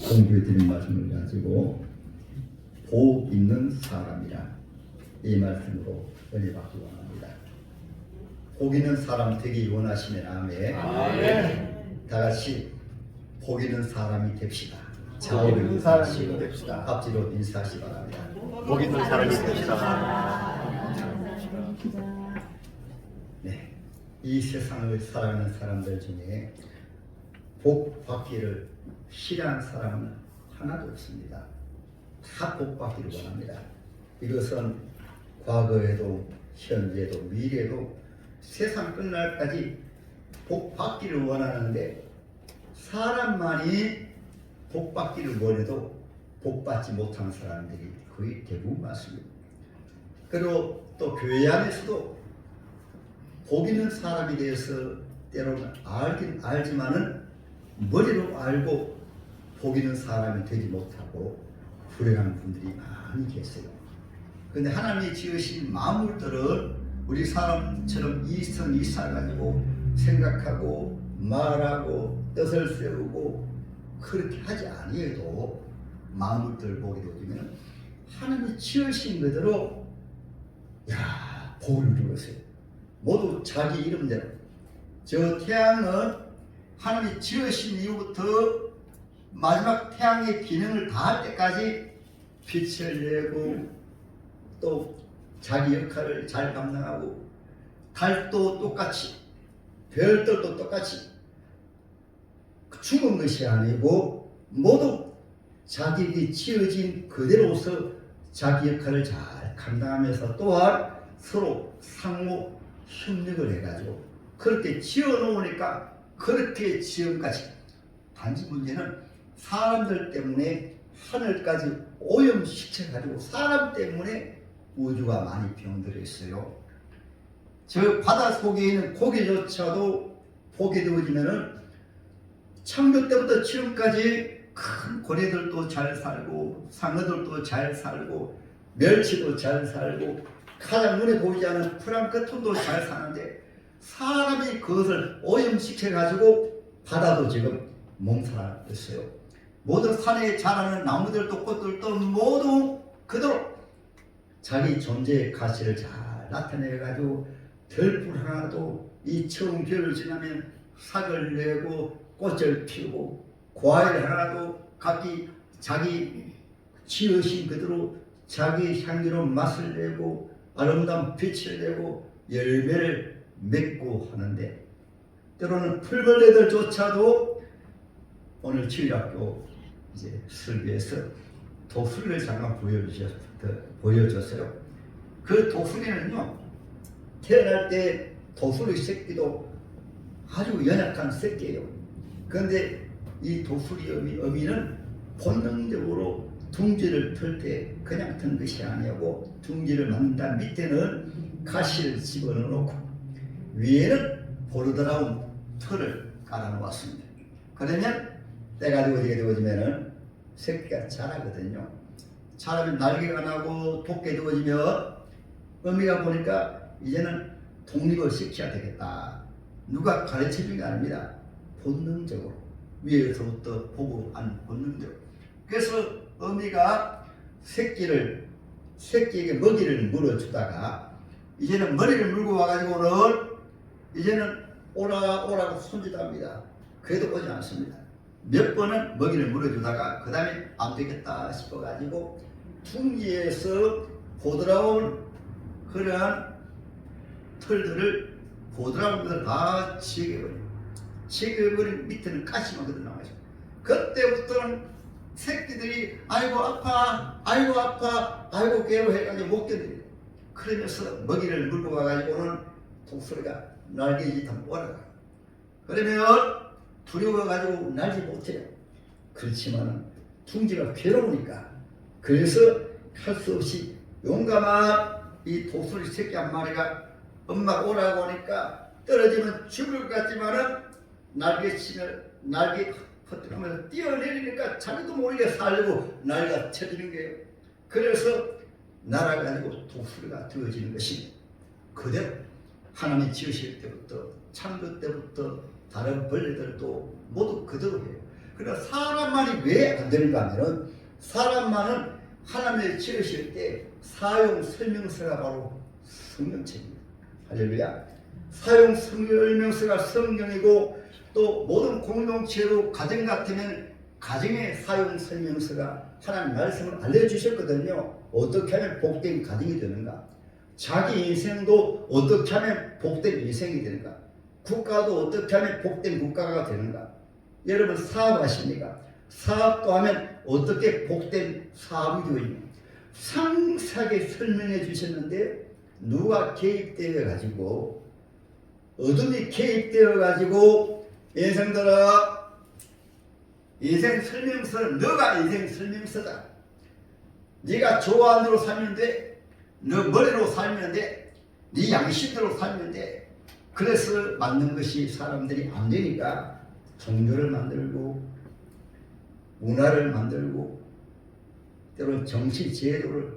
공부해 드린 말씀을 가지고 복 있는 사람이라 이 말씀으로 은혜 받기 원합니다. 복 있는 사람 되기 원하시면 아멘. 아멘. 다 같이 복 있는 사람이 됩시다. 복 있는 사람이 됩시다. 앞뒤로 인사하시 바랍니다. 복 있는 사람이 됩시다. 네, 이 세상을 살아가는 사람들 중에 복 받기를 싫어하는 사람은 하나도 없습니다. 다 복 받기를 원합니다. 이것은 과거에도 현재도 미래도 세상 끝날까지 복 받기를 원하는데 사람만이 복 받기를 원해도 복 받지 못하는 사람들이 거의 대부분 많습니다. 그리고 또 교회 안에서도 복 있는 사람에 대해서 때로는 알긴 알지만은 머리로 알고 복 있는 사람이 되지 못하고 불행한 분들이 많이 계세요. 그런데 하나님이 지으신 만물들은 우리 사람처럼 이성이사가지고 생각하고 말하고 뜻을 세우고 그렇게 하지 아니해도 만물들 보게 되면 하나님이 지으신 그대로 복을 누렸어요. 모두 자기 이름대로. 저 태양은 하나님이 지으신 이후부터 마지막 태양의 기능을 다할 때까지 빛을 내고 또 자기 역할을 잘 감당하고 달도 똑같이 별들도 똑같이 죽은 것이 아니고 모두 자기에게 지어진 그대로서 자기 역할을 잘 감당하면서 또한 서로 상호 협력을 해가지고 그렇게 지어놓으니까 그렇게 지금까지 단지 문제는 사람들 때문에 하늘까지 오염시켜가지고 사람 때문에 우주가 많이 병들어 있어요. 저 바다 속에 있는 고기조차도 보게 되어지면은 창조 때부터 지금까지 큰 고래들도 잘 살고 상어들도 잘 살고 멸치도 잘 살고 가장 눈에 보이지 않는 플랑크톤도 잘 사는데 사람이 그것을 오염시켜가지고 바다도 지금 몸살했어요. 모든 산에 자라는 나무들도 꽃들도 모두 그대로 자기 존재의 가치를 잘 나타내가지고 별풀 하나도 이 처음 겨울을 지나면 삭을 내고 꽃을 피우고 과일 하나도 각기 자기 지으신 그대로 자기 향기로운 맛을 내고 아름다운 빛을 내고 열매를 맺고 하는데 때로는 풀벌레들조차도 오늘 주일학교 이제 설교에서 도수리를 잠깐 보여줬어요. 그 도수리는요 태어날 때 도수리 새끼도 아주 연약한 새끼예요. 그런데 이 도수리 어미는 본능적으로 둥지를 틀 때 그냥 튼 것이 아니고 둥지를 만든 밑에는 가시를 집어넣고 위에는 보르드라운 털을 깔아놓았습니다. 그러면 때가 되어지게 되어지면은 새끼가 자라거든요. 자라면 날개가 나고 돋게 되어지면 어미가 보니까 이제는 독립을 시켜야 되겠다. 누가 가르쳐준 게 아닙니다. 본능적으로 위에서부터 보고 한 본능적으로. 그래서 어미가 새끼에게 먹이를 물어주다가 이제는 머리를 물고 와가지고는 이제는 오라고 손짓합니다. 그래도 오지 않습니다. 몇 번은 먹이를 물어주다가 그 다음에 안 되겠다 싶어가지고 둥지에서 보드라운 그러한 털들을 보드라운 것을 다 지겨버린 밑에는 가시만 그대로 나와있어요. 그때부터는 새끼들이 아이고 아파 아이고 괴로워해가지고 못 견뎌요. 그러면서 먹이를 물고 가가지고는 독수리가 날개짓 한번 올라가요. 그러면 두려워가지고 날지 못해요. 그렇지만 둥지가 괴로우니까 그래서 할 수 없이 용감한 이 독수리 새끼 한 마리가 엄마가 오라고 하니까 떨어지면 죽을 것 같지만은 날개 퍼뜨리면서 뛰어내리니까 자기도 모르게 살려고 날개가 쳐지는 거예요. 그래서 날아가지고 독수리가 되어지는 것이 그대로 하나님이 지으실 때부터 창조 때부터 다른 벌레들도 모두 그대로 해요. 그래서 사람만이 왜 안 되는가 하면은 사람만은 하나님을 지으실 때 사용 설명서가 바로 성경책입니다. 할렐루야. 사용 설명서가 성경이고 또 모든 공동체로 가정 같으면 가정의 사용 설명서가 하나님 말씀을 알려주셨거든요. 어떻게 하면 복된 가정이 되는가, 자기 인생도 어떻게 하면 복된 인생이 되는가, 국가도 어떻게 하면 복된 국가가 되는가. 여러분 사업하십니까? 사업도 하면 어떻게 복된 사업이 되느냐, 상세하게 설명해 주셨는데 누가 개입되어 가지고, 어둠이 개입되어 가지고 인생들아, 인생 설명서는 너가 인생 설명서다. 네가 조안으로 살면 돼, 너 머리로 살면 돼, 네 양심대로 살면 돼. 그래서 맞는 것이 사람들이 안 되니까 종교를 만들고 문화를 만들고 때로는 정치 제도를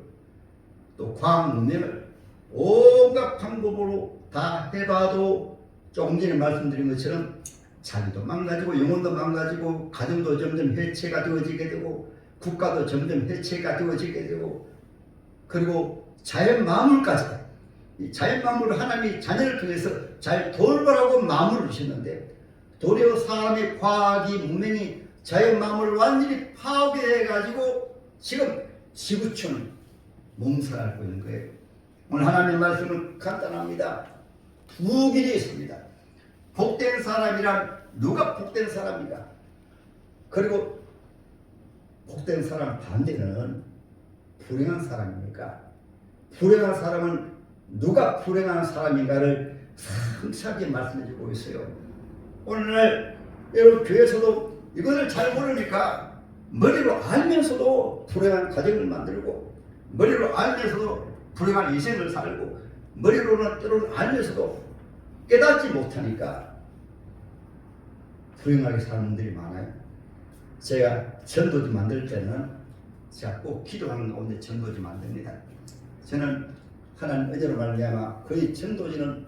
또 과학 문명을 온갖 방법으로 다 해봐도 조금 전에 말씀드린 것처럼 자기도 망가지고 영혼도 망가지고 가정도 점점 해체가 되어지게 되고 국가도 점점 해체가 되어지게 되고, 그리고 자연 만물까지, 이 자연 만물을 하나님이 자녀를 통해서 잘 돌보라고 마음을 주셨는데 도리어 사람의 과학이 문명이 자연 만물을 완전히 파괴해가지고 지금 지구촌을 몸살하고 있는 거예요. 오늘 하나님의 말씀은 간단합니다. 두 길이 있습니다. 복된 사람이란 누가 복된 사람인가? 그리고 복된 사람 반대는 불행한 사람입니까? 불행한 사람은 누가 불행한 사람인가를 상세하게 말씀해주고 있어요. 오늘날 여러분 교회에서도 이것을 잘 모르니까 머리로 알면서도 불행한 가정을 만들고, 머리로 알면서도 불행한 인생을 살고, 머리로는 때로는 알면서도 깨닫지 못하니까 불행하게 사는 분들이 많아요. 제가 전도지 만들 때는 제가 꼭 기도하는 가운데 전도지 만듭니다. 저는 하나님 은혜로 말미암아 거의 전도지는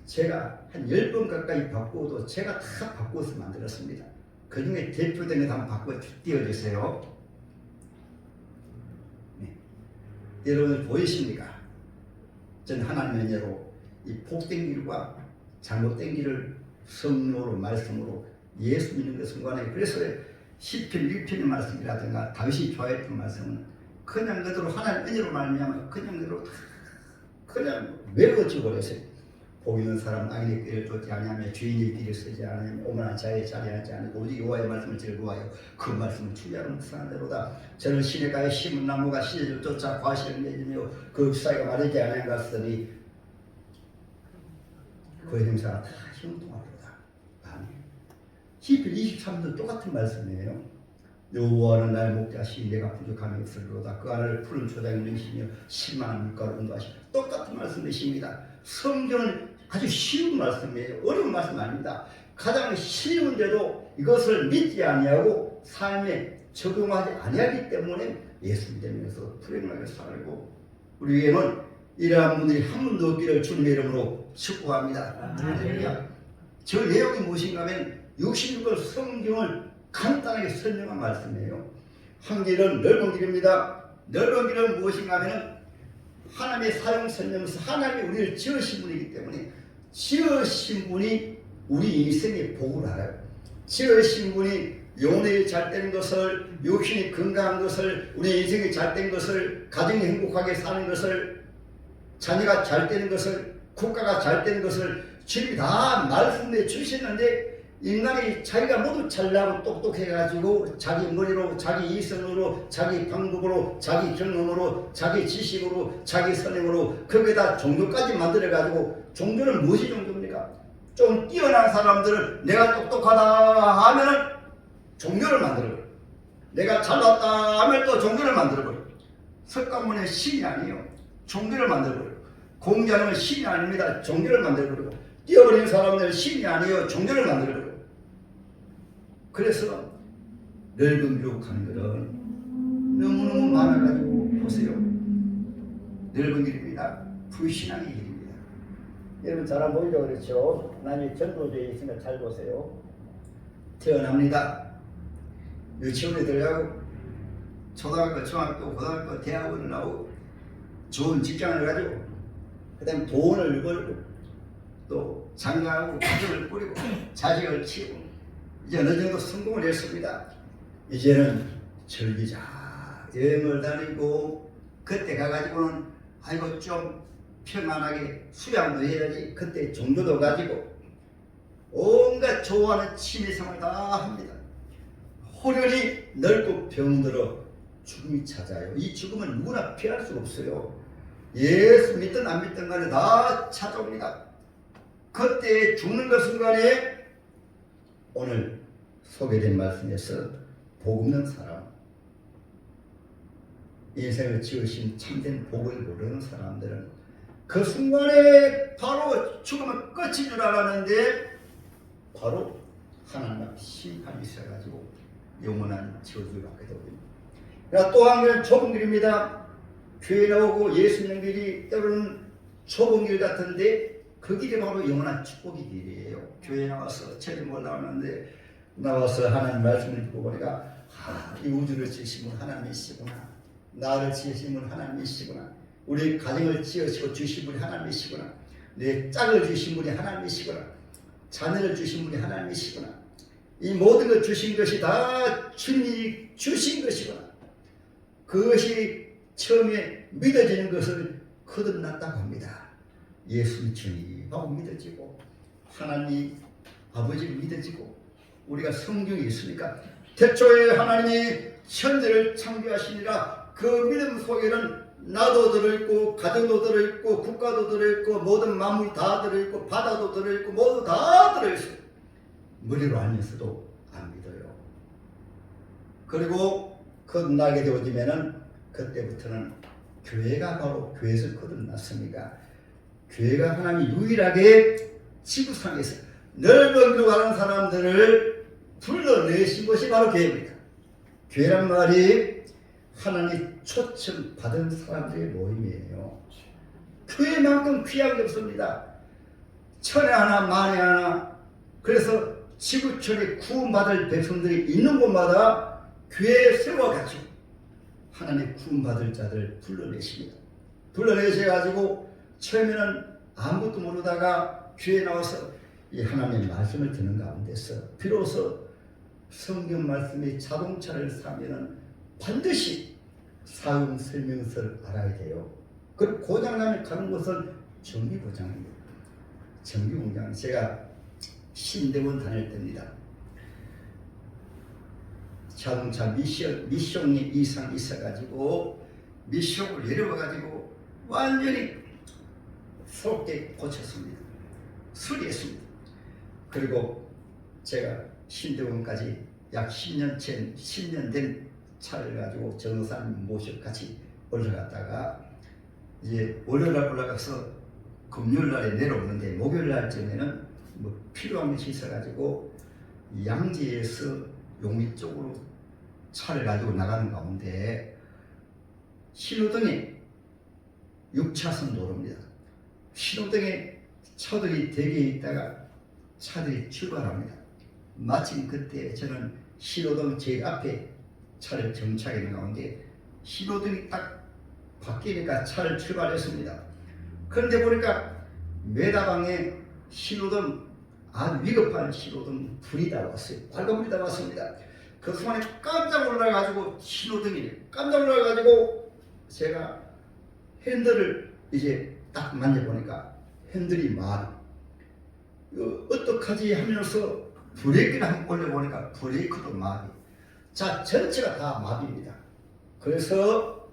제가 한 10번 가까이 바꾸어도 제가 다 바꾸어서 만들었습니다. 그 중에 대표된 것 한번 바꿔 띄워주세요. 네. 여러분 보이십니까? 저는 하나님의 은혜로 이 복된 길과 잘못된 길을 성령으로 말씀으로 예수 믿는 것 순간에, 그래서 시편 1편의 말씀이라든가 다윗이 좋아했던 말씀은 그냥 그대로 하나님 은혜로 말미암아 그냥 그대로 그냥 외워져 버렸어요. 복 있는 사람 악인의 길을 쫓지 아니하며 주인의 길을 쓰지 않으며 오만한 자의 자리에 앉지 않으며 오직 여호와의 말씀을 즐거워하여 그 말씀을 주야로 묵상하는 대로다. 저는 시냇가에 심은 나무가 시절을 쫓아 과실을 맺으며 그 사이가 마르지 아니하였으니 그 행사가 다 형통하리로다. 아멘. 시편 23도 똑같은 말씀이에요. 여호와는 나의 목자시 내가 부족함이 없으리로다. 그 안을 푸른 초장이 넘치며 실만한 물가로 인도하시고, 똑같은 말씀이십니다. 성경은 아주 쉬운 말씀이에요. 어려운 말씀 아닙니다. 가장 쉬운데도 이것을 믿지 아니하고 삶에 적용하지 아니하기 때문에 예수 믿으면서 불행하게 살고, 우리에게는 이러한 분들이 한 분도 없기를 주님의 이름으로 축복합니다. 저 내용이 무엇인가 하면 66권 성경을 간단하게 설명한 말씀이에요. 한 길은 넓은 길입니다. 넓은 길은 무엇인가 하면 하나님의 사용 설명서, 하나님이 우리를 지으신 분이기 때문에 지으신 분이 우리 인생의 복을 알아요. 지으신 분이 영혼이 잘된 것을, 육신이 건강한 것을, 우리 인생이 잘된 것을, 가정이 행복하게 사는 것을, 자녀가 잘되는 것을, 국가가 잘되는 것을 주님이 다 말씀해 주셨는데, 인간이 자기가 모두 잘나고 똑똑해가지고 자기 머리로, 자기 이성으로, 자기 방법으로, 자기 경험으로, 자기 지식으로, 자기 선행으로 거기다 종교까지 만들어가지고, 종교는 무엇이 종교입니까? 좀 뛰어난 사람들은 내가 똑똑하다 하면은 종교를 만들어버려요. 내가 잘났다 하면 또 종교를 만들어버려요. 석가모니는 신이 아니에요. 종교를 만들어버려요. 공자는 신이 아닙니다. 종교를 만들어버리고, 뛰어버린 사람들은 신이 아니에요. 종교를 만들어버려요. 그래서 넓은 교육하는 것은 너무너무 많아가지고 보세요. 넓은 길입니다. 불신앙의 길입니다. 여러분 잘 안 보이죠? 그렇죠? 하나님의 전도제에 있으면 잘 보세요. 태어납니다. 유치원에 들어가고 초등학교, 중학교, 고등학교, 대학원을 나오고 좋은 직장을 가지고 그다음 돈을 벌고 또 장가하고 가족을 꾸리고 자식을 키우고 이제 어느 정도 성공을 했습니다. 이제는 즐기자 여행을 다니고 그때 가가지고는 아이고 좀 평안하게 수양도 해야지 그때 정도도 가지고 온갖 좋아하는 취미생활 다 합니다. 호련히 늙고 병들어 죽음이 찾아요. 이 죽음은 누구나 피할 수 없어요. 예수 믿든 안 믿든 간에 다 찾아옵니다. 그때 죽는 그 순간에 오늘 소개된 말씀에서 복 없는 사람, 인생을 지으신 참된 복을 모르는 사람들은 그 순간에 바로 죽으면 끝인 줄 알았는데 바로 하나님 앞에 심판이 있어가지고 영원한 저주를 받게 됩니다. 또 한 길은 좁은 길입니다. 교회 나오고 예수 믿는 길이 때로는 좁은 길 같은데 그 길이 바로 영원한 축복의 길이에요. 교회 나와서 체험을 나오는데 나와서 하나님 말씀을 듣고 보니까 이 우주를 지으신 분 하나님이시구나. 나를 지으신 분 하나님이시구나. 우리 가정을 지으시고 주신 분이 하나님이시구나. 내 짝을 주신 분이 하나님이시구나. 자녀를 주신 분이 하나님이시구나. 이 모든 것 주신 것이 다 주님이 주신 것이구나. 그것이 처음에 믿어지는 것을 거듭났다고 합니다. 예수 주님하고 믿어지고 하나님 아버지를 믿어지고 우리가 성경에 있으니까 태초에 하나님이 천지를 창조하시니라 그 믿음 속에는 나도 들어있고 가정도 들어있고 국가도 들어있고 모든 만물 다 들어있고 바다도 들어있고 모두 다 들어있어요. 머리로 알면서도 안 믿어요. 그리고 거듭나게 되어지면은 그때부터는 교회가 바로 교회에서 거듭났습니다. 교회가 하나님이 유일하게 지구상에서 넓은 길로 가는 사람들을 불러내신 것이 바로 교회입니다. 교회란 말이 하나님 초청 받은 사람들의 모임이에요. 교회만큼 귀한 게 없습니다. 천에 하나 만에 하나. 그래서 지구촌에 구원받을 백성들이 있는 곳마다 교회에 세워가지고 하나님 구원받을 자들 불러내십니다. 불러내셔가지고 처음에는 아무것도 모르다가 교회에 나와서 이 하나님의 말씀을 듣는 가운데서 비로소 성경 말씀이 자동차를 사면은 반드시 사용 설명서를 알아야 돼요. 그 고장나면 가는 곳은 정비고장입니다. 정비공장. 제가 신대원 다닐 때입니다. 자동차 미션이 이상 있어가지고 미션을 내려와가지고 완전히 새롭게 고쳤습니다. 수리했습니다. 그리고 제가 신대원까지 약 10년 된 차를 가지고 전도사님 모셔 같이 올라갔다가 이제 월요일날 올라가서 금요일날에 내려오는데 목요일날쯤에는 뭐 필요한 것이 있어가지고 양지에서 용리 쪽으로 차를 가지고 나가는 가운데 신호등에 6차선 도로입니다. 신호등에 차들이 대기에 있다가 차들이 출발합니다. 마침 그때 저는 신호등 제일 앞에 차를 정차하는 가운데 신호등이 딱 바뀌니까 차를 출발했습니다. 그런데 보니까 매다방에 신호등 아주 위급한 신호등 불이 다 왔어요. 빨간 불이 다 왔습니다. 그 순간에 깜짝 놀라가지고 신호등이 깜짝 놀라가지고 제가 핸들을 이제 딱 만져보니까 핸들이 마비. 어떡하지 하면서 브레이크를 한번 올려보니까 브레이크도 마비. 자 전체가 다 마비입니다. 그래서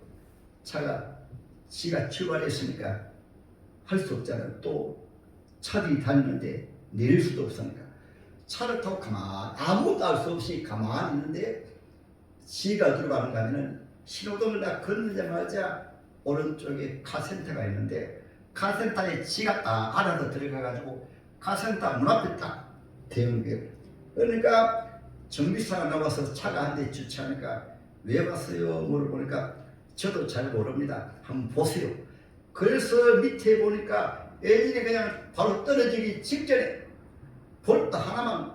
차가 지가 출발했으니까 할 수 없잖아요. 또 차들이 다니는데 내릴 수도 없으니까 차를 타고 가만히 아무것도 할 수 없이 가만히 있는데 지가 들어가는가 하면은 신호등을 딱 건너자마자 오른쪽에 카센터가 있는데 카센터에 지가 딱 알아서 들어가가지고 카센터 문 앞에 딱 대는 거예요. 그러니까 정비사가 나와서 차가 한 대 주차하니까 왜 왔어요? 물어보니까 저도 잘 모릅니다. 한번 보세요. 그래서 밑에 보니까 엔진이 그냥 바로 떨어지기 직전에 볼트 하나만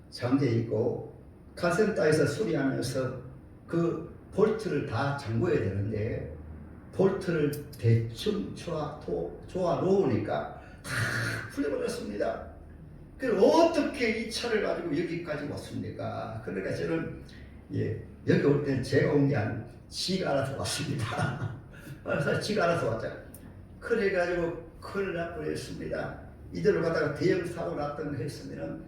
잠겨 있고 카센터에서 수리하면서 그 볼트를 다 잠궈야 되는데 볼트를 대충 조아 놓으니까 다 풀려버렸습니다. 그 어떻게 이 차를 가지고 여기까지 왔습니까? 그러니까 저는 여기 올 때는 제가 온 게 아니고 지가 알아서 왔습니다. 그래서 지가 알아서 왔잖아요. 그래가지고 큰일 날 뻔했습니다. 이대로 가다가 대형 사고 났던 거 했으면은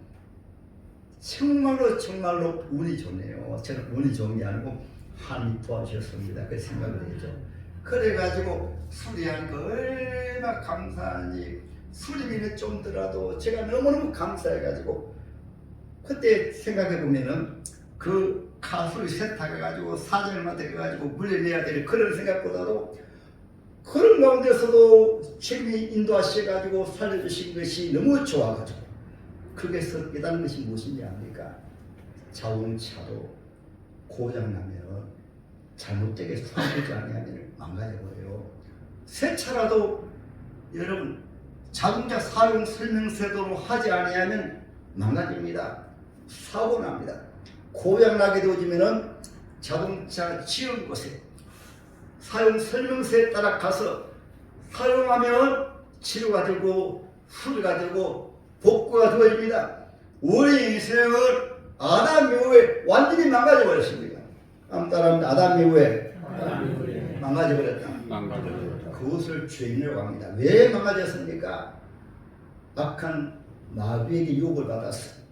정말로 운이 좋네요. 저는 운이 좋은 게 아니고 하나님 도와주셨습니다. 그 생각을 했죠. 그래가지고 수리한 거 얼마나 감사한지 수리비는 좀 더라도 제가 너무너무 감사해가지고 그때 생각해보면은 그 가수를 세탁해가지고 사장님한테 가가지고 물려내야 될 그런 생각보다도 그런 가운데서도 주님이 인도하셔가지고 살려주신 것이 너무 좋아가지고 거기서 깨달은 것이 무엇인지 압니까? 자동차도 고장나면 잘못되게 수리되지 아니하면 망가져버려요. 새 차라도 여러분 자동차 사용 설명서도 하지 아니하면 망가집니다. 사고 납니다. 고장나게 되어지면은 자동차 지은 곳에 사용 설명서에 따라 가서 사용하면 치료가 되고 수리가 되고 복구가 되어집니다. 우리 인생을 아담 이후에 완전히 망가져 버렸습니다. 따라합니다. 아담 이후에 망가져 버렸다. 그것을 죄인이라고 합니다. 왜 망가졌습니까? 악한 마귀에게 유혹을 받았어.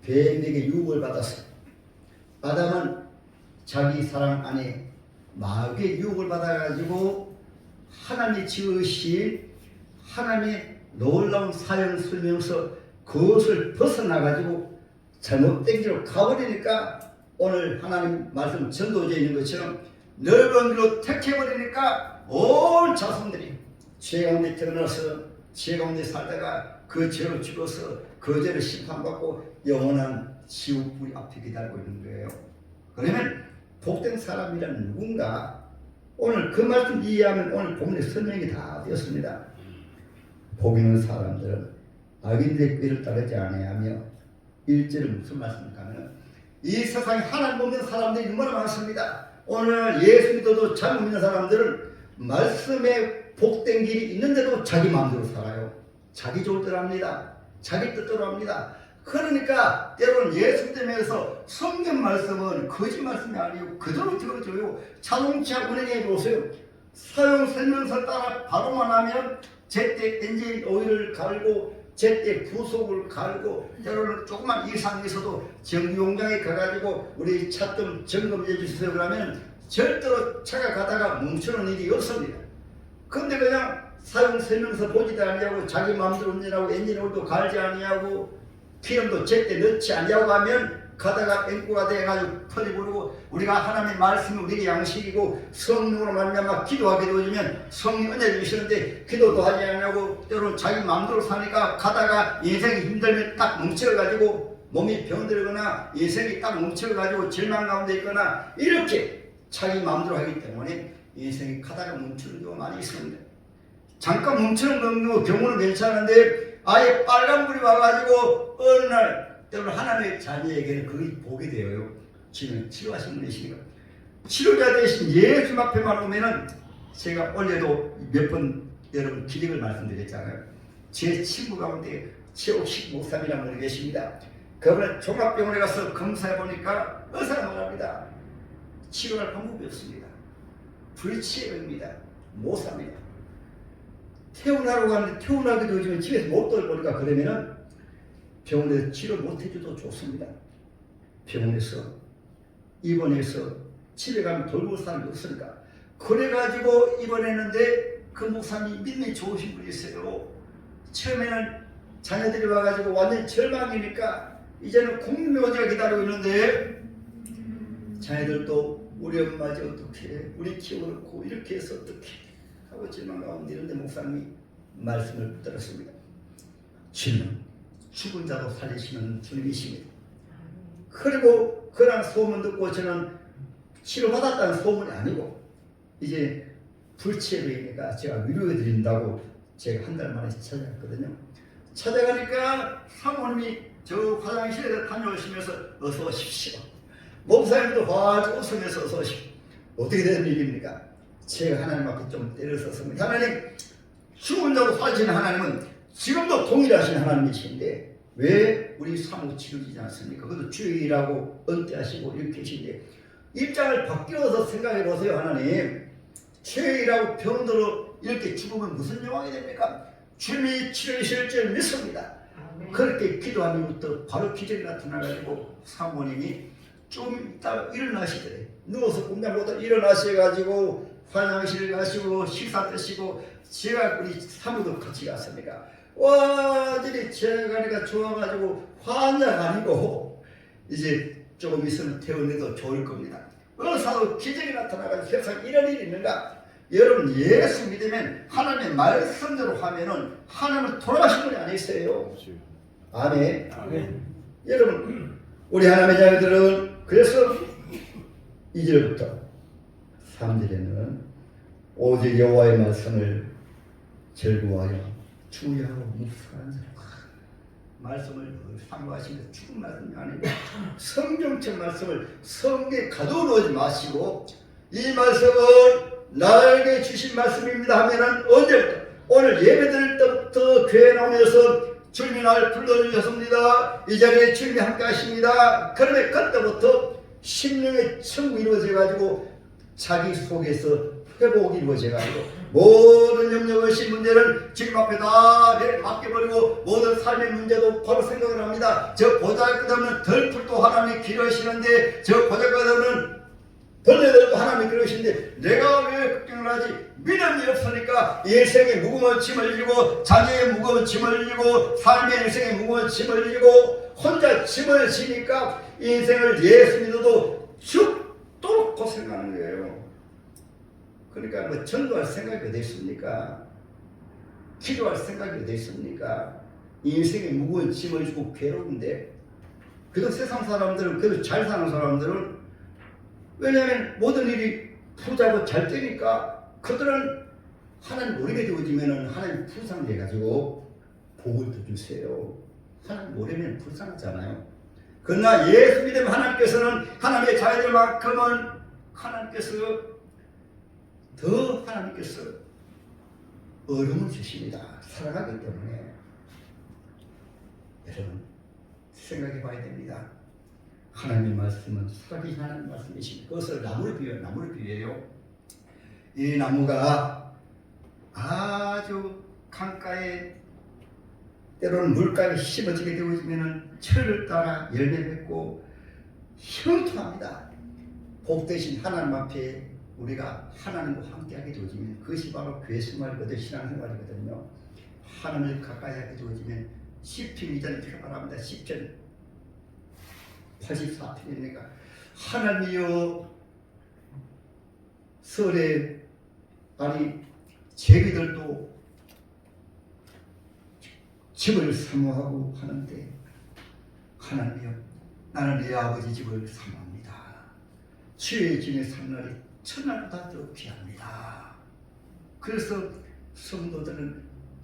뱀에게 유혹을 받았어. 아담은 자기 사랑 안에 마귀의 유혹을 받아가지고 하나님이 지으신 하나님의 놀라운 사형 설명서 그것을 벗어나가지고 잘못된 길로 가버리니까 오늘 하나님 말씀 전도되어 있는 것처럼 넓은 길로 택해버리니까 온 자손들이 죄 가운데 태어나서 죄 가운데 살다가 그 죄로 죽어서 그 죄를 심판받고 영원한 지옥불이 앞에 기다리고 있는 거예요. 그러면 복된 사람이란 누군가? 오늘 그 말씀 이해하면 오늘 본문의 설명이 다 되었습니다. 복 있는 사람들은 악인들의 꾀를 따르지 아니하며 1절은 무슨 말씀입니까? 하면 이 세상에 하나님 없는 사람들이 너무나 많습니다. 오늘 예수 믿어도 잘못 믿는 사람들은 말씀에 복된 길이 있는데도 자기 마음대로 살아요. 자기 좋을 대로 합니다. 자기 뜻대로 합니다. 그러니까 때로는 예수 때문에서 성경 말씀은 거짓 말씀이 아니고 그대로 들어줘요. 자동차 운행해 보세요. 사용 설명서 따라 바로만 하면 제때 엔진 오일을 갈고 제때 부속을 갈고 때로는 조금만 이상이 있어도 정비공장에 가가지고 우리 차 좀 점검해 주세요 그러면 절대로 차가 가다가 멈추는 일이 없습니다. 근데 그냥 사용 설명서 보지도 아니하고 자기 마음대로 운전하고 엔진 오일도 갈지 아니하고 기름도 제때 넣지 않냐고 하면 가다가 앵꼬가 돼가지고 터져버리고 우리가 하나님의 말씀이 우리의 양식이고 성령으로 말미암아 기도하게 되어지면 성령 은혜 주시는데 기도도 하지 않냐고 때로는 자기 마음대로 사니까 가다가 인생이 힘들면 딱 멈춰가지고 몸이 병들거나 인생이 딱 멈춰가지고 절망 가운데 있거나 이렇게 자기 마음대로 하기 때문에 인생이 가다가 멈추는 경우가 많이 있습니다. 잠깐 멈추는 경우는 괜찮은데 아예 빨간불이 와가지고 어느 날 때로는 하나님의 자녀에게는 그것이 보게 되어요. 지금 치료하신 분이시니까 치료자 대신 예수 앞에만 오면은 제가 원래도 몇 번 여러분 기적을 말씀드렸잖아요. 제 친구 가운데 최옥식 목사님이라는 분이 계십니다. 그분은 종합병원에 가서 검사해 보니까 의사가 말합니다. 치료할 방법이 없습니다. 불치입니다. 못 삽니다. 퇴원하러 가는데 퇴원하기도 요즘에 집에서 못 돌보니까 그러면은 병원에서 치료 못 해줘도 좋습니다. 병원에서 입원해서 집에 가면 돌볼 사람이 없으니까 그래가지고 입원했는데 그 목사님이 믿음이 좋으신 분이 있어요. 처음에는 자녀들이 와가지고 완전 절망이니까 이제는 공묘지가 기다리고 있는데 자녀들도 우리 엄마지 어떻게 우리 키워놓고 이렇게 해서 어떻게 하고 절망 가운데 있는데 목사님이 말씀을 들었습니다. 주님은 죽은 자도 살리시는 주님이십니다. 그리고 그런 소문 듣고 저는 치료받았다는 소문이 아니고 이제 불치해이니까 제가 위로해 드린다고 제가 한 달 만에 찾아갔거든요. 찾아가니까 사모님이 저 화장실에 다녀오시면서 어서 오십시오. 목사님도 화주 웃으면서 어서 오십시오. 어떻게 된 일입니까? 제가 하나님 앞에 좀 때려섰습니다. 하나님, 죽은 자고 살아지는 하나님은 지금도 동일하신 하나님이신데 왜 우리 사무 치러지지 않습니까? 그것도 주일이라고 은퇴하시고 이렇게 계신데 입장을 바뀌어서 생각해 보세요. 하나님, 죄일하고 병들어 이렇게 죽으면 무슨 영광이 됩니까? 주님이 치료하실 줄 믿습니다. 그렇게 기도한 이후부터 바로 기적이 나타나가지고 사모님이 좀 있다가 일어나시더래. 누워서 꿈잘 못하고 일어나셔가지고 화장실 가시고 식사 드시고 제가 우리 사모도 같이 갔습니다. 완전히 제가 좋아가지고 환자가 아니고 이제 조금 있으면 퇴원해도 좋을 겁니다. 어디서 기적이 나타나가지고 세상에 이런 일이 있는가? 여러분, 예수 믿으면 하나님의 말씀대로 하면은 하나님은 돌아가신 분이 아니세요. 아멘. 여러분, 우리 하나님의 자녀들은 그래서 2절부터 3절에는 오직 여호와의 말씀을 즐거워하여 주의하고 묵상하는 사람. 말씀을 상고하시면서 죽은 말씀이 아니고 성경책 말씀을 성경에 가둬놓지 마시고 이 말씀은 나에게 주신 말씀입니다 하면은 언제부터? 오늘 예배드릴 때부터 교회 나오면서 주님이 날 불러주셨습니다. 이 자리에 주님이 함께 하십니다. 그러면 그때부터 심령의 천국이 이루어져가지고 자기 속에서 회복이 이루어져가지고 모든 염려의식 문제를 주님 앞에 다 맡겨버리고 모든 삶의 문제도 바로 생각을 합니다. 저 보잘것없는 덜풀도 하나님이 기르시는데 저 보잘것없는 벌레들도 하나님이 그러시는데 내가 왜 걱정을 하지? 믿음이 없으니까 인생의 무거운 짐을 지고 자녀의 무거운 짐을 지고 삶의 인생의 무거운 짐을 지고 혼자 짐을 지니까 인생을 예수 믿어도 죽도록 고생하는 거예요. 그러니까 뭐 전도할 생각이 어디 있습니까? 기도할 생각이 어디 있습니까? 인생의 무거운 짐을 지고 괴로운데 그래도 세상 사람들은 그래도 잘 사는 사람들은 왜냐하면 모든 일이 부자고 잘 되니까 그들은 하나님 모르게 되어지면 하나님 불쌍해가지고 복을 더 주세요. 하나님 모르면 불쌍하잖아요. 그러나 예수 믿으면 하나님께서는 하나님의 자녀들만큼은 하나님께서 어려움을 주십니다. 사랑하기 때문에. 여러분 생각해 봐야 됩니다. 하나님의 말씀은 살아계신 하나님의 말씀이십니다. 그것을 나무를 비유해요. 이 나무가 아주 강가에 때로는 물가에 심어지게 되어지면 철을 따라 열매 맺고 형통합니다. 복되신 하나님 앞에 우리가 하나님과 함께하게 되어지면 그것이 바로 교회 생활이거든요. 신앙생활이거든요. 하나님을 가까이 하게 되어지면 시편 2절 이렇게 말합니다. 시편 84편이니까 하나님이여 설에 아니 제비들도 집을 사모하고 하는데 하나님이여 나는 내 아버지 집을 사모합니다. 주의 진의 산날이 천날보다 더 귀합니다. 그래서 성도들은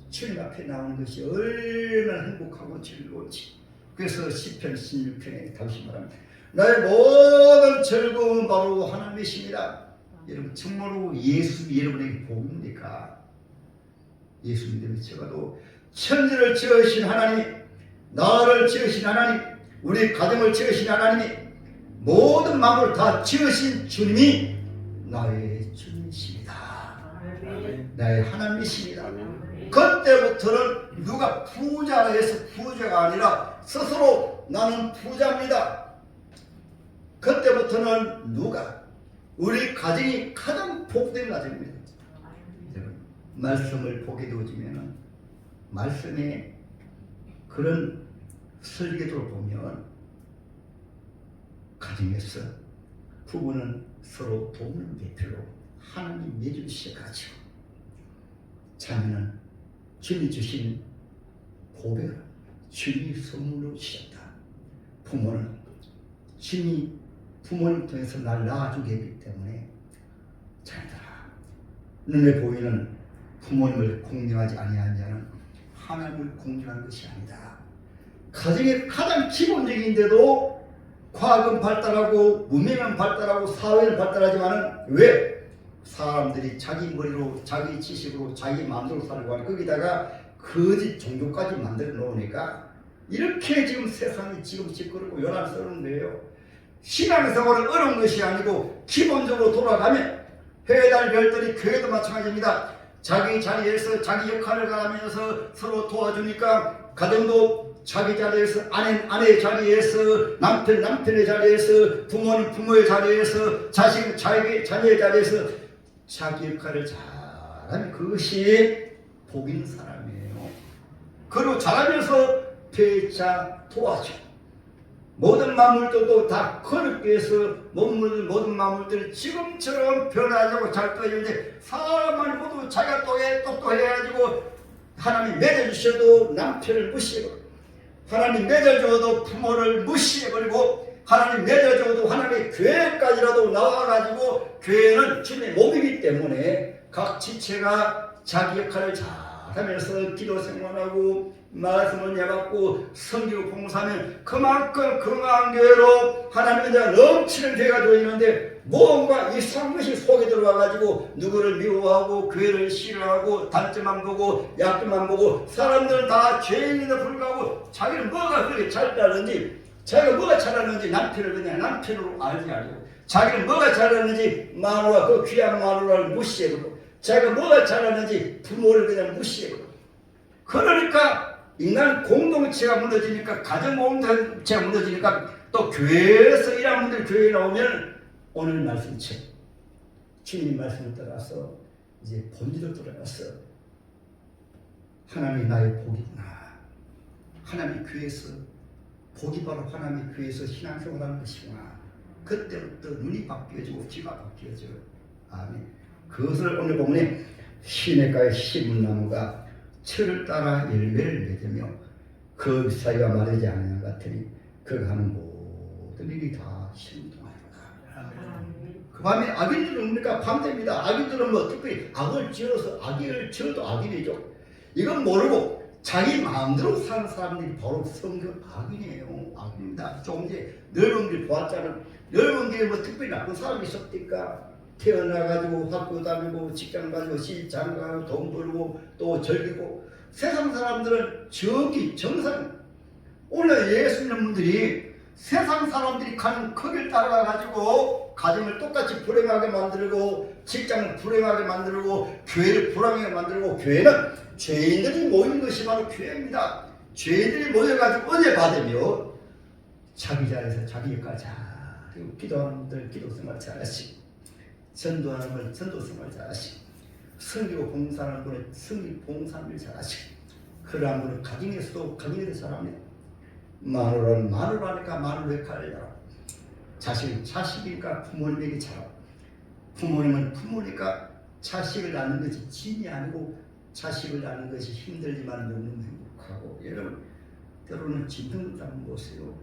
주님 앞에 나오는 것이 얼마나 행복하고 즐거운지. 그래서 시편 16편에 다시 말합니다. 나의 모든 즐거움은 바로 하나님이십니다. 여러분 정말로 예수 여러분에게 복입니까? 예수 믿음이 적어도 천지를 지으신 하나님, 나를 지으신 하나님, 우리 가정을 지으신 하나님이 모든 만물을 다 지으신 주님이 나의 주님이십니다. 나의 하나님이십니다. 그때부터는 누가 부자라 해서 부자가 아니라 스스로 나는 부자입니다. 그때부터는 누가 우리 가정이 가장 복된 가정입니다. 말씀을 보게 되어지면 말씀에 그런 설계도를 보면 가정에서 부부는 서로 돕는 배필로 하나님 맺으셔가지고 자녀는 주님이 주신 보배를 주님이 선물로 주셨다. 부모는 주님이 부모님 통해서 날 낳아주게 했기 때문에 자녀들아 눈에 보이는 부모님을 공경하지 아니한 자는 하나님을 공경한 것이 아니다. 가정의 가장 기본적인데도 과학은 발달하고 문명은 발달하고 사회는 발달하지만은 왜 사람들이 자기 머리로 자기 지식으로 자기 마음대로 살고 하는 거기다가 거짓 종교까지 만들어 놓으니까 이렇게 지금 세상이 지금 시끄럽고 요란스러운 거예요. 신앙생활은 어려운 것이 아니고 기본적으로 돌아가면 해달 별들이 교회도 마찬가지입니다. 자기 자리에서 자기 역할을 하면서 서로 도와주니까 가정도 자기 자리에서 아내의 자리에서 남편의 자리에서 부모는 부모의 자리에서 자식은 자녀의 자리에서 자기 역할을 잘하는 그것이 복 있는 사람이에요. 그리고 잘하면서 배차 도와줘. 모든 만물들도 다 거룩게 해서 모든 만물들이 지금처럼 변하자고 잘 떠있는데 사람은 모두 자기가 똑똑해가지고 하나님 맺어주셔도 남편을 무시해버리고 하나님 맺어줘도 부모를 무시해버리고 하나님 맺어줘도 하나님의 교회까지라도 나와가지고 교회는 주님의 몸이기 때문에 각 지체가 자기 역할을 잘하면서 기도 생활하고 말씀을 해갖고 섬기고 봉사하면 그만큼 건강한 교회로 하나님의 자가 넘치는 교회가 되어 있는데 뭔가 이상한 것이 속에 들어와가지고 누구를 미워하고 교회를 싫어하고 단점만 보고 약점만 보고 사람들은 다 죄인에도 불구하고 자기는 뭐가 그렇게 잘하는지 자기가 뭐가 잘하는지 남편을 그냥 남편으로 알지 않고 자기는 뭐가 잘하는지 마누라 그 귀한 마누라를 무시해버리고 자기가 뭐가 잘하는지 부모를 그냥 무시해버리고 그러니까 인간 공동체가 무너지니까 가정 공동체가 무너지니까 또 교회에서 일하는 분들이 교회에 나오면 오늘 말씀처럼 주님 말씀을 따라서 이제 본질을 돌아가서 하나님이 나의 복이구나. 하나님이 교회에서 복이 바로 하나님이 교회에서 신앙생활하는 것이구나. 그때부터 눈이 바뀌어지고 귀가 바뀌어져. 아멘. 그것을 오늘 보면 시냇가에 심은 나무가 철을 따라 열매를 맺으며 그 사이가 마르지 않는 것 같으니 그가 하는 모든 일이 다 신통하리로다. 그 밤에 악인들은 뭡니까? 밤됩니다. 악인들은 뭐 특별히 악을 지어서 악을 지어도 악인이죠. 이건 모르고 자기 마음대로 사는 사람들이 바로 성경 악인이에요. 악인입니다. 조금 전에 넓은 길 보았잖아. 넓은 길에 뭐 특별히 나쁜 사람이 있었니까 태어나가지고 학교 다니고 직장 가지고 시장 가고 돈 벌고 또 즐기고 세상 사람들은 저기 정상 오늘 예수 믿는 분들이 세상 사람들이 가는 그 길 따라가가지고 가정을 똑같이 불행하게 만들고 직장을 불행하게 만들고 교회를 불행하게 만들고 교회는 죄인들이 모이는 것이 바로 교회입니다. 죄인들이 모여가지고 은혜 받으며 자기 자리에서 자기 역할 잘하고 기도하는 분들 기도 생활 잘하시고 전도하는 분 전도 생활 잘하시고 섬기고 봉사하는 분은 섬기 봉사를 잘하시고 그러한 분은 가정에서도 가정에서 잘합니다. 마누라는 마누라니까 마누라 역할을 잘하고 자식은 자식이니까 부모님에게 잘하고 부모님은 부모니까 자식을 낳는 것이 짐이 아니고 자식을 낳는 것이 힘들지만 너무 행복하고 여러분 때로는 짐승도 한번 보세요.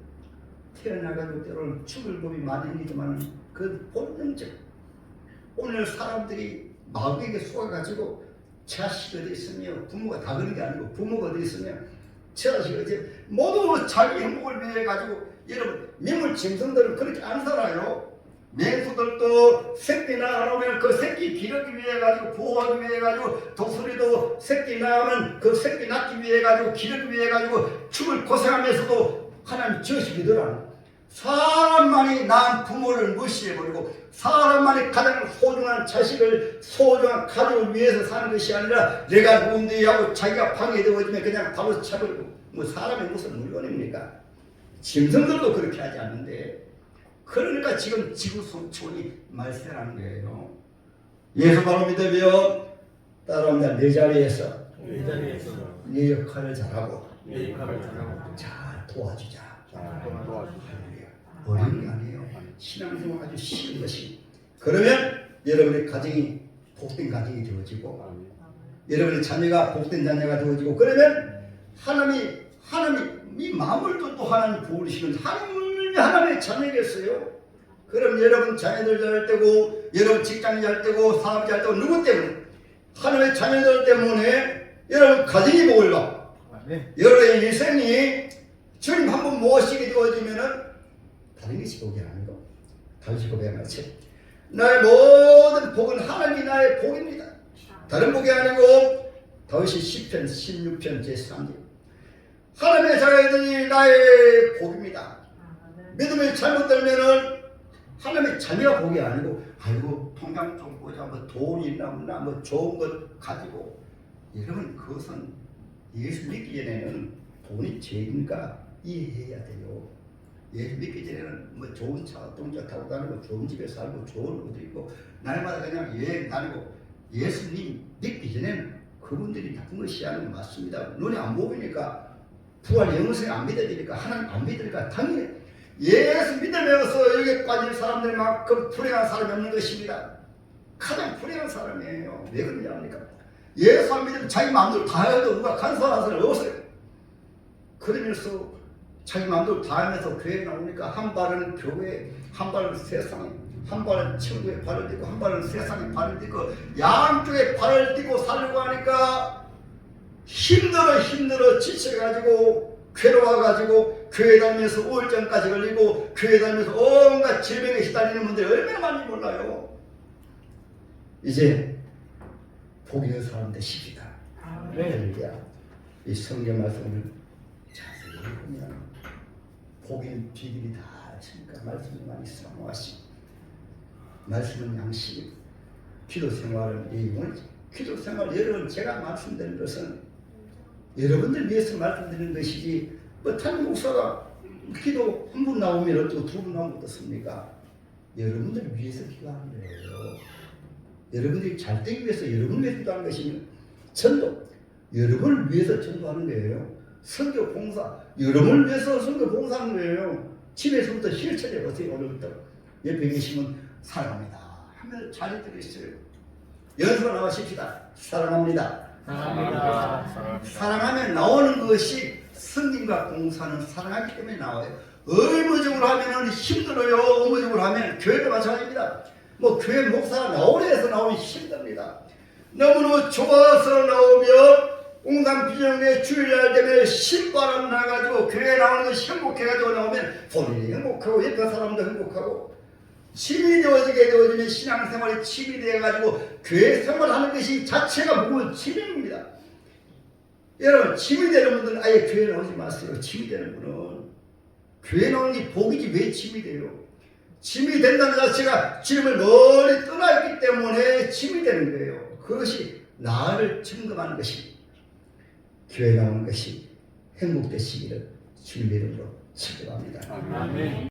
태어나가지고 때로는 죽을 법이 많이 생기지만 그 본능적 오늘 사람들이 마귀에게 속아가지고 자식이 어디 있으며 부모가 다 그런 게 아니고 부모가 어디 있으며 자식이 어디 모두 자기 행복을 위해 가지고 여러분 민물 짐승들은 그렇게 안 살아요. 맹수들도 새끼 낳으면 그 새끼 기르기 위해 가지고 보호하기 위해 가지고 독수리도 새끼 낳으면 그 새끼 낳기 위해 가지고 기르기 위해 가지고 죽을 고생하면서도 하나님 지으시더라. 사람만이 낳은 부모를 무시해버리고 사람만이 가장 소중한 자식을 소중한 가족을 위해서 사는 것이 아니라 내가 누군데 하고 자기가 방해되어지면 그냥 바로 차버리고 뭐 사람이 무슨 물건입니까? 짐승들도 그렇게 하지 않는데 그러니까 지금 지구 소촌이 말세라는 거예요. 예수 바로 믿으며 따라옵니다. 내 자리에서 내 역할을 잘하고 잘 도와주자. 어려운 게 아니에요. 신앙생활 아주 쉬운 것이. 그러면 여러분의 가정이 복된 가정이 되어지고 여러분의 자녀가 복된 자녀가 되어지고 그러면 하나님이 마음을 또 하나님 부으시는 하나님의 자녀겠어요. 그럼 여러분 자녀들 잘 되고 여러분 직장이 잘 되고 사업이 잘 되고 누구 때문에? 하나님의 자녀들 때문에 여러분 가정이 복을 받고 여러분의 인생이 주님 한 번 모시게 되어지면은 다른 것이 복이 아니고 다윗이 고백하지 나의 모든 복은 하나님이 나의 복입니다. 다른 복이 아니고 다윗이 시편 16편 제3절 하나님의 자녀들이 나의 복입니다. 믿음이 잘못되면은 하나님의 자녀가 복이 아니고 아이고 통장 좀 보자 뭐 돈이 있나 없나 뭐 좋은 것 가지고 여러분 그것은 예수 믿기 전에는 돈이 죄인가 이해해야 돼요. 예수 믿기 전에는 뭐 좋은 차, 동차 타고 다니고 좋은 집에 살고 좋은 옷도 입고 날마다 그냥 여행 다니고 예수님 믿기 전에는 그분들이 나쁜 것이 아니고 맞습니다. 눈이 안 보이니까 부활 영생이 안 믿어지니까 하나님 안 믿으니까 당연히 예수 믿으면서 여기에 빠진 사람들만큼 불행한 사람이 없는 것입니다. 가장 불행한 사람이에요. 왜 그러냐니까 예수 안 믿으면 자기 마음대로 다 해도 누가 간섭하는 사람이 없어요. 그러면서 자기 마음대로 다 하면서 교회에 나오니까 한 발은 교회, 한 발은 세상에, 한 발은 친구의 발을 딛고 한 발은 세상에 발을 딛고 양쪽에 발을 딛고 살려고 하니까 힘들어 지쳐가지고 괴로워가지고 교회 다니면서 우울증까지 걸리고 교회 다니면서 온갖 질병에 시달리는 분들이 얼마나 많이 몰라요. 이제 복이 있는 사람 되십시다. 할렐루야. 이 성경 말씀을 자세히 보면 복인 비밀이 다 있으니까 말씀을 많이 사모하시고 말씀은 양식 기도 생활은 내용을 기도 생활 여러분 제가 말씀드린 것은 여러분들 위해서 말씀드리는 것이지 뭐 담임 목사가 기도 한 분 나오면 어쩌고 두 분 나오면 어떻습니까? 여러분들 위해서 기도하는 거예요. 여러분들이 잘 되기 위해서 여러분을 위해서 기도하는 것이면 전도 여러분을 위해서 전도하는 거예요. 선교 봉사 여러분을 위해서 선교 봉사하는 거예요. 집에서부터 실천해 보세요. 오늘부터 옆에 계시면 사랑합니다 하면 자리 들으시어요. 연습을 나가십시다. 사랑합니다. 사랑합니다. 사랑하면 나오는 것이 성김과 봉사는 사랑하기 때문에 나와요. 의무적으로 하면 힘들어요. 의무적으로 하면 교회도 마찬가지입니다. 뭐 교회 목사가 나오려 해서 나오면 힘듭니다. 너무너무 좋아서 나오면 옹당 비정에 주일날 되면 신바람 나가지고 교회에 나오는 것이 행복해가지고 나오면 본인이 행복하고 옆에 사람도 행복하고 침이 되어지면 신앙생활이 침이 되어가지고 교회 생활하는 것이 자체가 무거운 침입니다. 여러분 침이 되는 분들은 아예 교회 나오지 마세요. 침이 되는 분은 교회 나오는 게 복이지 왜 침이 돼요. 침이 된다는 자체가 주님을 멀리 떠나 있기 때문에 침이 되는 거예요. 그것이 나를 점검하는 것입니다. 교회 나오는 것이 행복되시기를 주님의 이름으로 축복합니다. 아멘.